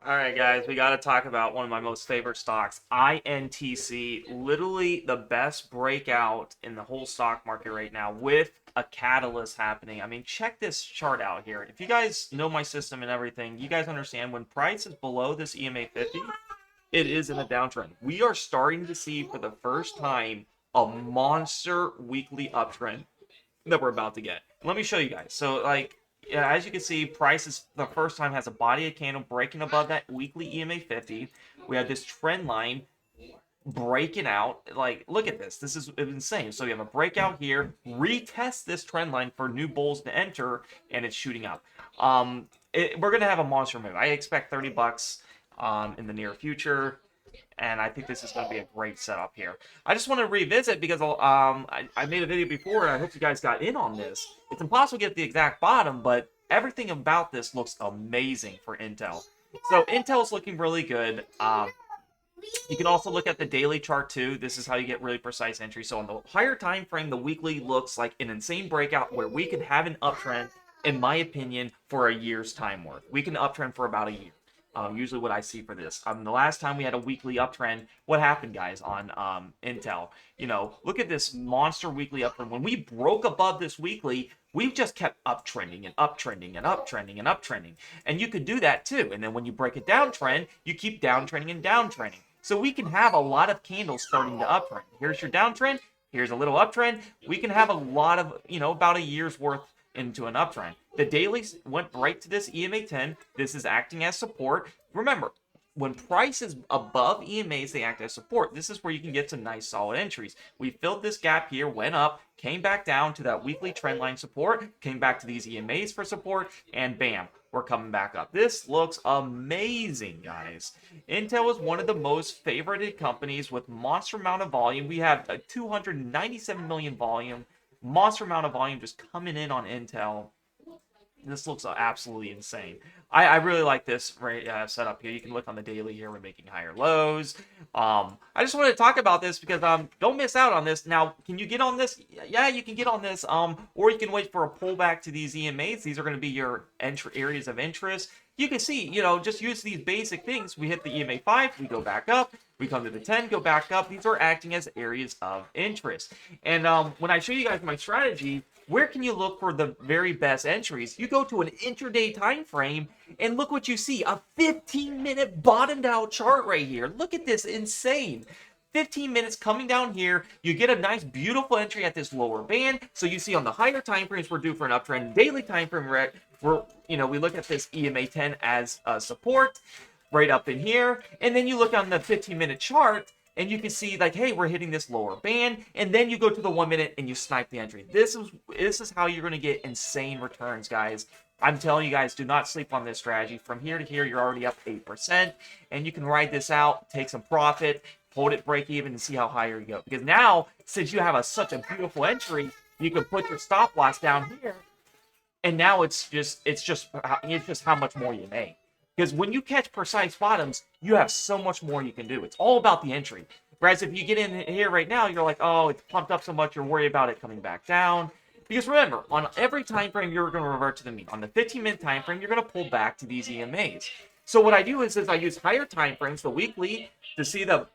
All right, guys, we got to talk about one of my most favorite stocks, INTC. Literally the best breakout in the whole stock market right now with a catalyst happening. I mean, check this chart out here. If you guys know my system and everything, you guys understand when price is below this EMA 50, it is in a downtrend. We are starting to see for the first time a monster weekly uptrend that we're about to get. Let me show you guys. So, like, yeah, as you can see, price is the first time has a body of candle breaking above that weekly EMA 50. We have this trend line breaking out. Like, look at this. This is insane. So, you have a breakout here, retest this trend line for new bulls to enter, and it's shooting up. We're going to have a monster move. I expect 30 bucks in the near future, and I think this is going to be a great setup here. I just want to revisit because I made a video before, and I hope you guys got in on this. It's impossible to get the exact bottom, but everything about this looks amazing for Intel. So Intel's looking really good. You can also look at the daily chart too. This is how you get really precise entry. So on the higher time frame, the weekly looks like an insane breakout where we could have an uptrend, in my opinion, for a year's time worth. We can uptrend for about a year. Usually what I see for this. The last time we had a weekly uptrend, what happened, guys, on Intel? You know, look at this monster weekly uptrend. When we broke above this weekly, we've just kept uptrending and uptrending and uptrending and uptrending. And you could do that too. And then when you break a downtrend, you keep downtrending and downtrending. So we can have a lot of candles starting to uptrend. Here's your downtrend. Here's a little uptrend. We can have a lot of, about a year's worth into an uptrend. The dailies went right to this EMA 10. This is acting as support. Remember, when price is above EMAs, they act as support. This is where you can get some nice solid entries. We filled this gap here, went up, came back down to that weekly trend line support, came back to these EMAs for support, and bam, we're coming back up. This looks amazing, guys. Intel is one of the most favorited companies with monster amount of volume. We have a 297 million volume, monster amount of volume just coming in on Intel. This looks absolutely insane. I really like this setup here. You can look on the daily here. We're making higher lows. I just wanted to talk about this because don't miss out on this. Now, can you get on this? Yeah, you can get on this. Or you can wait for a pullback to these EMAs. These are going to be your areas of interest. You can see, just use these basic things. We hit the EMA 5, we go back up. We come to the 10, go back up. These are acting as areas of interest. And when I show you guys my strategy, where can you look for the very best entries? You go to an intraday time frame and look what you see, a 15-minute bottomed out chart right here. Look at this, insane. 15 minutes coming down here, you get a nice beautiful entry at this lower band. So you see on the higher time frames we're due for an uptrend. Daily time frame we look at this EMA 10 as support right up in here, and then you look on the 15-minute chart and you can see like, hey, we're hitting this lower band, and then you go to the 1 minute and you snipe the entry. This is how you're going to get insane returns, guys. I'm telling you guys, do not sleep on this strategy. From here to here, you're already up 8%, and you can ride this out, take some profit, hold it break even, and see how higher you go. Because now, since you have such a beautiful entry, you can put your stop loss down here, and now it's just how much more you make. Because when you catch precise bottoms, you have so much more you can do. It's all about the entry. Whereas if you get in here right now, you're like, oh, it's pumped up so much, you're worried about it coming back down. Because remember, on every time frame, you're going to revert to the mean. On the 15-minute time frame, you're going to pull back to these EMAs. So what I do is I use higher time frames, the weekly, to see the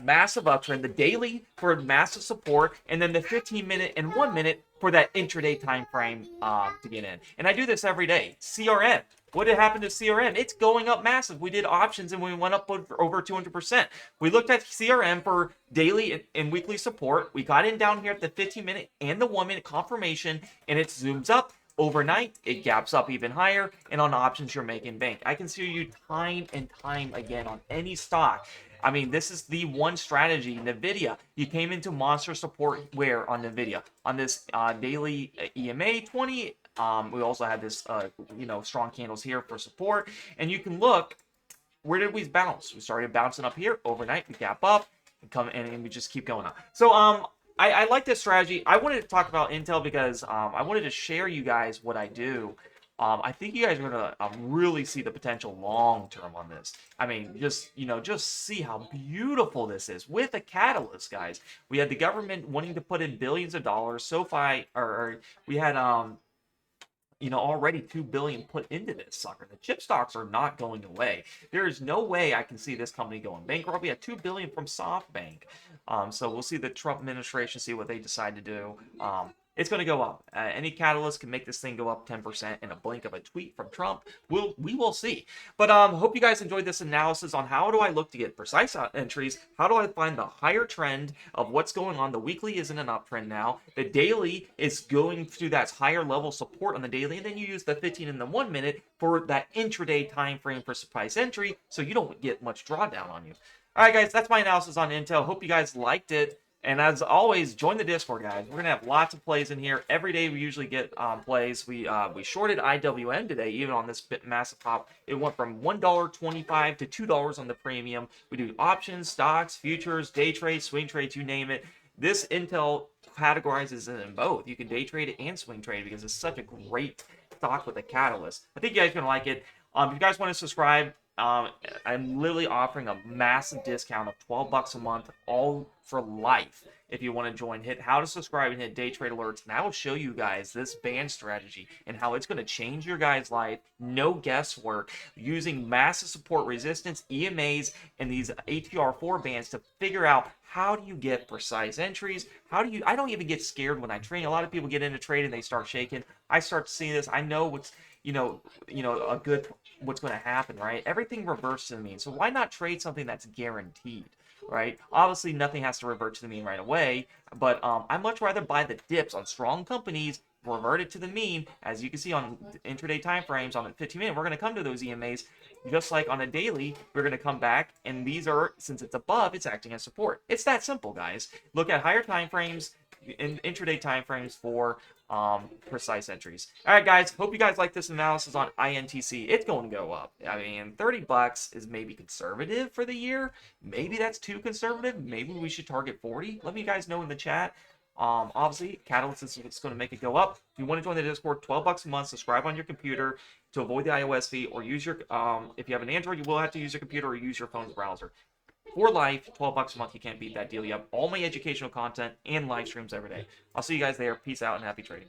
massive uptrend, the daily for massive support, and then the 15-minute and 1 minute for that intraday time frame to get in. And I do this every day. CRM. What did happen to CRM? It's going up massive. We did options and we went up over 200%. We looked at CRM for daily and weekly support. We got in down here at the 15-minute and the 1 minute confirmation, and it zooms up. Overnight, it gaps up even higher, and on options, you're making bank. I can see you time and time again on any stock. I mean, this is the one strategy. NVIDIA, you came into monster support where on NVIDIA? On this daily EMA 20. We also had this, strong candles here for support. And you can look, where did we bounce? We started bouncing up here overnight. We gap up and we just keep going up. So, I like this strategy. I wanted to talk about Intel because I wanted to share you guys what I do. I think you guys are gonna really see the potential long term on this. I mean, just see how beautiful this is with a catalyst, guys. We had the government wanting to put in billions of dollars. SoFi, or we had already 2 billion put into this sucker. The chip stocks are not going away. There is no way I can see this company going bankrupt. We had 2 billion from SoftBank. So we'll see the Trump administration, see what they decide to do. It's going to go up. Any catalyst can make this thing go up 10% in a blink of a tweet from Trump. We will see. But hope you guys enjoyed this analysis on how do I look to get precise entries. How do I find the higher trend of what's going on? The weekly is in an uptrend now. The daily is going through that higher level support on the daily, and then you use the 15 and the 1 minute for that intraday time frame for price entry, so you don't get much drawdown on you. All right, guys, that's my analysis on Intel. Hope you guys liked it. And as always, join the Discord, guys. We're gonna have lots of plays in here every day. We usually get plays. We shorted IWM today, even on this massive pop. It went from $1.25 to $2 on the premium. We do options, stocks, futures, day trades, swing trades, you name it. This Intel categorizes it in both. You can day trade it and swing trade because it's such a great stock with a catalyst. I think you guys are gonna like it. If you guys want to subscribe, I'm literally offering a massive discount of $12 a month, all for life. If you want to join, hit how to subscribe and hit day trade alerts, and I will show you guys this band strategy and how it's going to change your guys' life. No guesswork, using massive support resistance, EMAs, and these ATR4 bands to figure out how do you get precise entries. I don't even get scared when I trade. A lot of people get into trade and they start shaking. I start to see this. I know what's what's going to happen, right? Everything reverts to the mean. So why not trade something that's guaranteed, right? Obviously, nothing has to revert to the mean right away, but I'd much rather buy the dips on strong companies, revert it to the mean. As you can see on intraday time frames, on the 15-minute, we're going to come to those EMAs. Just like on a daily, we're going to come back, and these are, since it's above, it's acting as support. It's that simple, guys. Look at higher time frames, in intraday time frames for precise entries. All right, guys, hope you guys like this analysis on INTC. It's going to go up. I mean, $30 is maybe conservative for the year. Maybe that's too conservative. Maybe we should target 40. Let me guys know in the chat. Obviously, Catalyst is what's going to make it go up. If you want to join the Discord, $12 a month. Subscribe on your computer to avoid the iOS fee, or use your if you have an Android, you will have to use your computer or use your phone's browser. For life, $12 a month. You can't beat that deal. You have all my educational content and live streams every day. I'll see you guys there. Peace out and happy trading.